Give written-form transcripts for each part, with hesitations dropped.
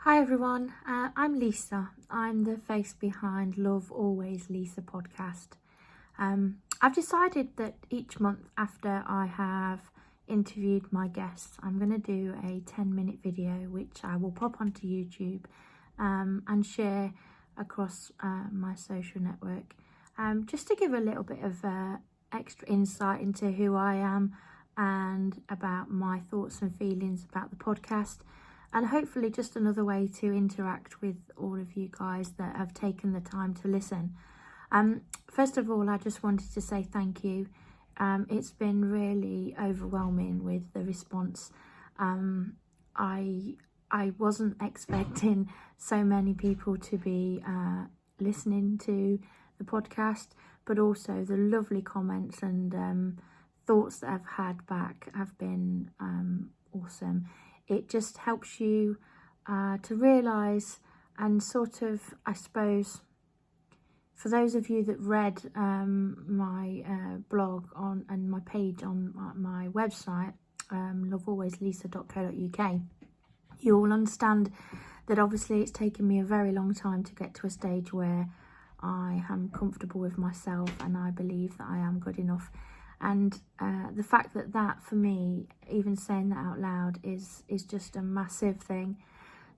Hi everyone, I'm Lisa. I'm the face behind Love Always Lisa podcast. I've decided that each month after I have interviewed my guests, I'm going to do a 10-minute video which I will pop onto YouTube and share across my social network, just to give a little bit of extra insight into who I am and about my thoughts and feelings about the podcast. And hopefully just another way to interact with all of you guys that have taken the time to listen. First of all, I just wanted to say thank you. It's been really overwhelming with the response. I wasn't expecting so many people to be listening to the podcast, but also the lovely comments and thoughts that I've had back have been awesome. It just helps you to realise and sort of, I suppose, for those of you that read my blog and my page on my website, lovealwayslisa.co.uk, you will understand that obviously it's taken me a very long time to get to a stage where I am comfortable with myself and I believe that I am good enough. And the fact that for me, even saying that out loud is just a massive thing.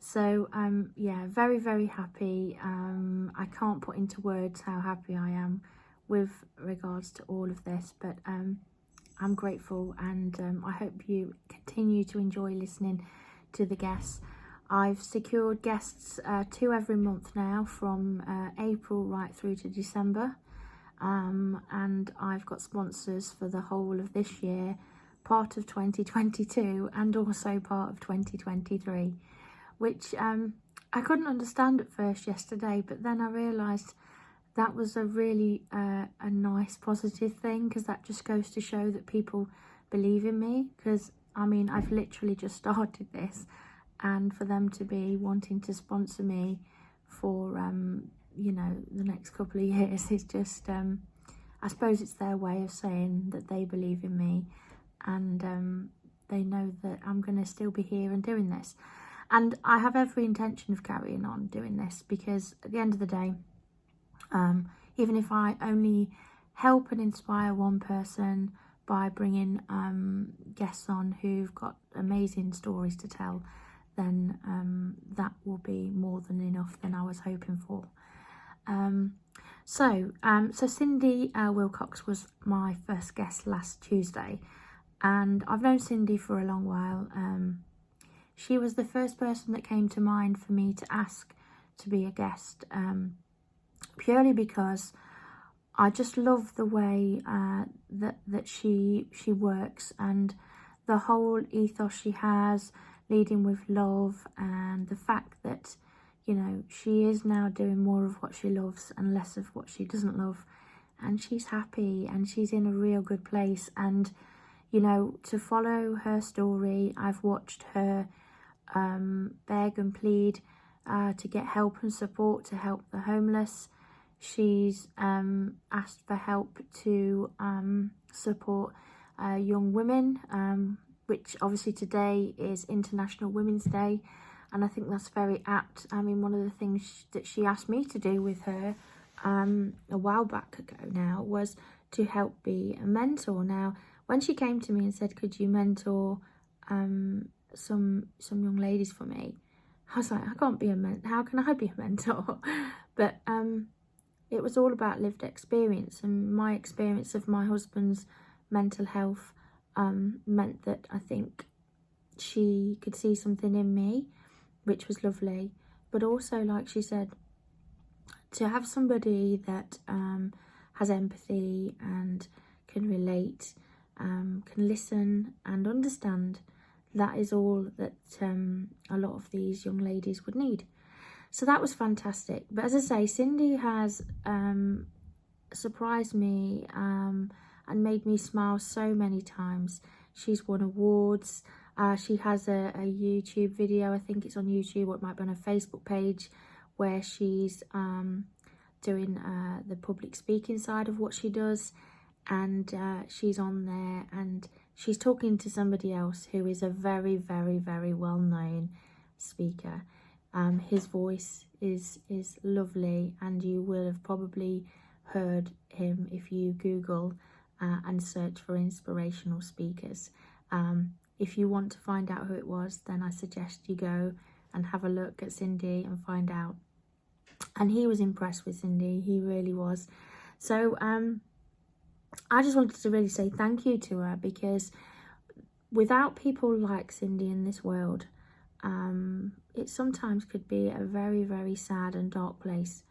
So yeah, very, very happy. I can't put into words how happy I am with regards to all of this, but I'm grateful, and I hope you continue to enjoy listening to the guests. I've secured guests 2 every month now from April right through to December. And I've got sponsors for the whole of this year, part of 2022 and also part of 2023, which I couldn't understand at first yesterday, but then I realised that was a really a nice positive thing, because that just goes to show that people believe in me. Because I mean, I've literally just started this, and for them to be wanting to sponsor me for you know, the next couple of years is just I suppose it's their way of saying that they believe in me, and they know that I'm going to still be here and doing this. And I have every intention of carrying on doing this, because at the end of the day, even if I only help and inspire one person by bringing guests on who've got amazing stories to tell, then that will be more than enough than I was hoping for. So Cindy Willcocks was my first guest last Tuesday, and I've known Cindy for a long while. She was the first person that came to mind for me to ask to be a guest, purely because I just love the way that she works, and the whole ethos she has, leading with love, and the fact that, you know, she is now doing more of what she loves and less of what she doesn't love, and she's happy and she's in a real good place. And you know, to follow her story, I've watched her beg and plead to get help and support to help the homeless. She's asked for help to support young women, which obviously today is International Women's Day, and I think that's very apt. I mean, one of the things that she asked me to do with her a while back ago now was to help be a mentor. Now, when she came to me and said, could you mentor some young ladies for me, I was like, I can't be a mentor. How can I be a mentor? But it was all about lived experience, and my experience of my husband's mental health meant that I think she could see something in me, which was lovely. But also, like she said, to have somebody that has empathy and can relate, can listen and understand, that is all that a lot of these young ladies would need. So that was fantastic. But as I say, Cindy has surprised me and made me smile so many times. She's won awards. She has a YouTube video, I think it's on YouTube, or it might be on her Facebook page, where she's doing the public speaking side of what she does, and she's on there and she's talking to somebody else who is a very, very, very well-known speaker. His voice is lovely, and you will have probably heard him if you Google and search for inspirational speakers. If you want to find out who it was, then I suggest you go and have a look at Cindy and find out. And he was impressed with Cindy, he really was. So I just wanted to really say thank you to her, because without people like Cindy in this world, it sometimes could be a very, very sad and dark place.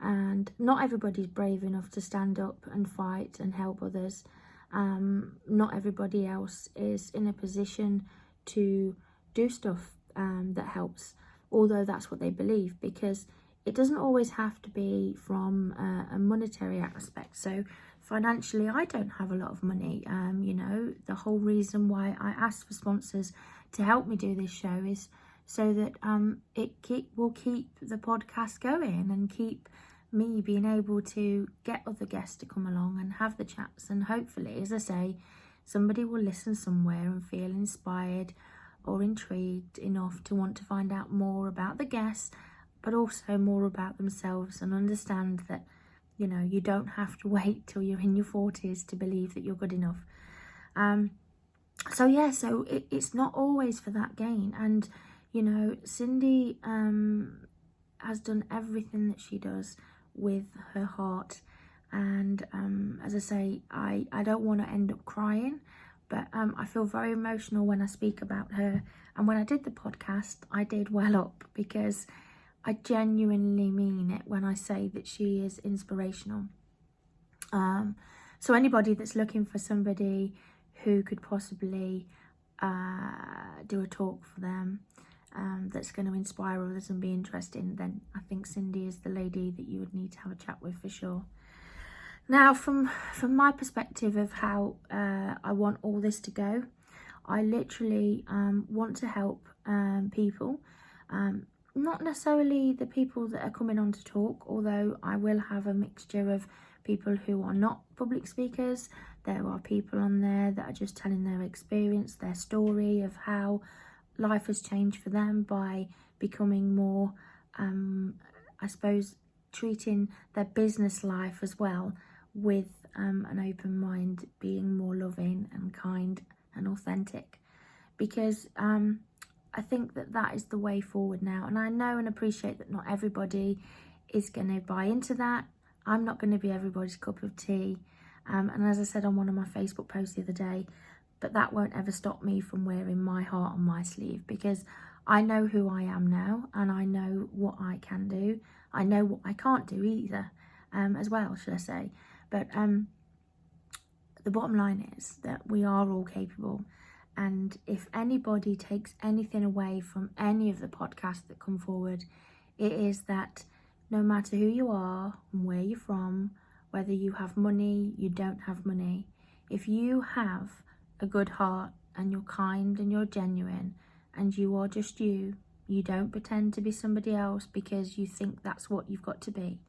And not everybody's brave enough to stand up and fight and help others. Not everybody else is in a position to do stuff that helps, although that's what they believe, because it doesn't always have to be from a monetary aspect. So financially, I don't have a lot of money. You know, the whole reason why I asked for sponsors to help me do this show is so that it will keep the podcast going and keep me being able to get other guests to come along and have the chats. And hopefully, as I say, somebody will listen somewhere and feel inspired or intrigued enough to want to find out more about the guests, but also more about themselves, and understand that, you know, you don't have to wait till you're in your 40s to believe that you're good enough. So yeah, so it's not always for that gain. And, you know, Cindy has done everything that she does with her heart. And as I say, I don't want to end up crying, but I feel very emotional when I speak about her. And when I did the podcast, I did well up, because I genuinely mean it when I say that she is inspirational. So anybody that's looking for somebody who could possibly do a talk for them, that's going to inspire others and be interesting, then I think Cindy is the lady that you would need to have a chat with for sure. Now, from my perspective of how I want all this to go, I literally want to help people, not necessarily the people that are coming on to talk, although I will have a mixture of people who are not public speakers. There are people on there that are just telling their experience, their story of how life has changed for them by becoming more, I suppose, treating their business life as well with an open mind, being more loving and kind and authentic, because I think that is the way forward now. And I know and appreciate that not everybody is going to buy into that. I'm not going to be everybody's cup of tea, and as I said on one of my Facebook posts the other day, but that won't ever stop me from wearing my heart on my sleeve, because I know who I am now, and I know what I can do. I know what I can't do either, as well, should I say. But the bottom line is that we are all capable. And if anybody takes anything away from any of the podcasts that come forward, it is that no matter who you are and where you're from, whether you have money, you don't have money, if you have a good heart and you're kind and you're genuine and you are just you don't pretend to be somebody else because you think that's what you've got to be,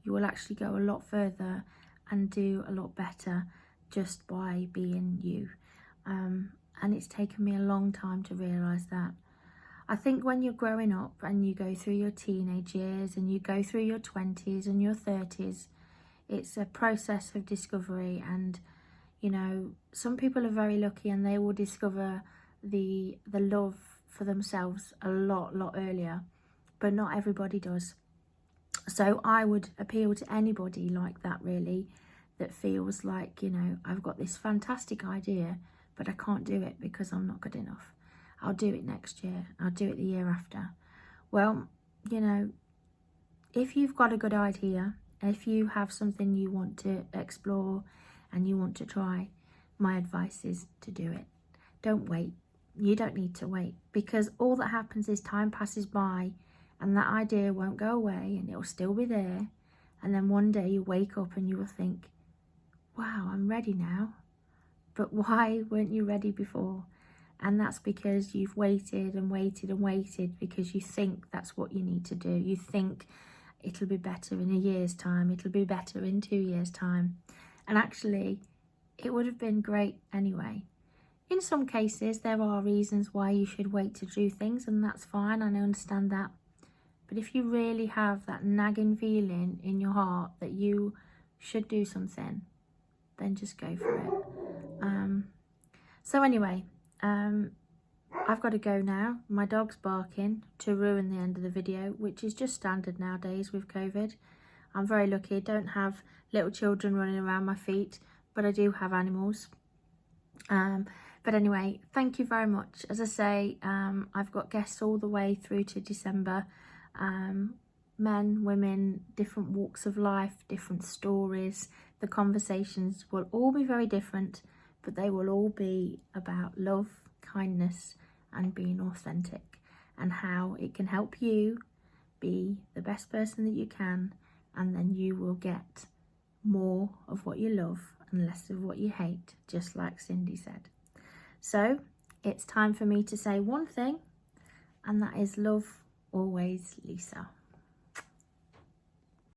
you will actually go a lot further and do a lot better just by being you. And it's taken me a long time to realise that. I think when you're growing up and you go through your teenage years and you go through your 20s and your 30s, it's a process of discovery. And, you know, some people are very lucky and they will discover the love for themselves a lot earlier, but not everybody does. So I would appeal to anybody like that, really, that feels like, you know, I've got this fantastic idea, but I can't do it because I'm not good enough. I'll do it next year. I'll do it the year after. Well, you know, if you've got a good idea, if you have something you want to explore and you want to try, my advice is to do it. Don't wait. You don't need to wait, because all that happens is time passes by and that idea won't go away and it'll still be there. And then one day you wake up and you will think, wow, I'm ready now. But why weren't you ready before? And that's because you've waited and waited and waited because you think that's what you need to do. You think it'll be better in a year's time. It'll be better in 2 years' time. And actually, it would have been great anyway. In some cases, there are reasons why you should wait to do things, and that's fine. I understand that. But if you really have that nagging feeling in your heart that you should do something, then just go for it. So anyway, I've got to go now. My dog's barking to ruin the end of the video, which is just standard nowadays with COVID. I'm very lucky. I don't have little children running around my feet, but I do have animals. But anyway, thank you very much. As I say, I've got guests all the way through to December. Men, women, different walks of life, different stories. The conversations will all be very different, but they will all be about love, kindness, and being authentic, and how it can help you be the best person that you can, and then you will get more of what you love and less of what you hate, just like Cindy said. So it's time for me to say one thing, and that is love always, Lisa.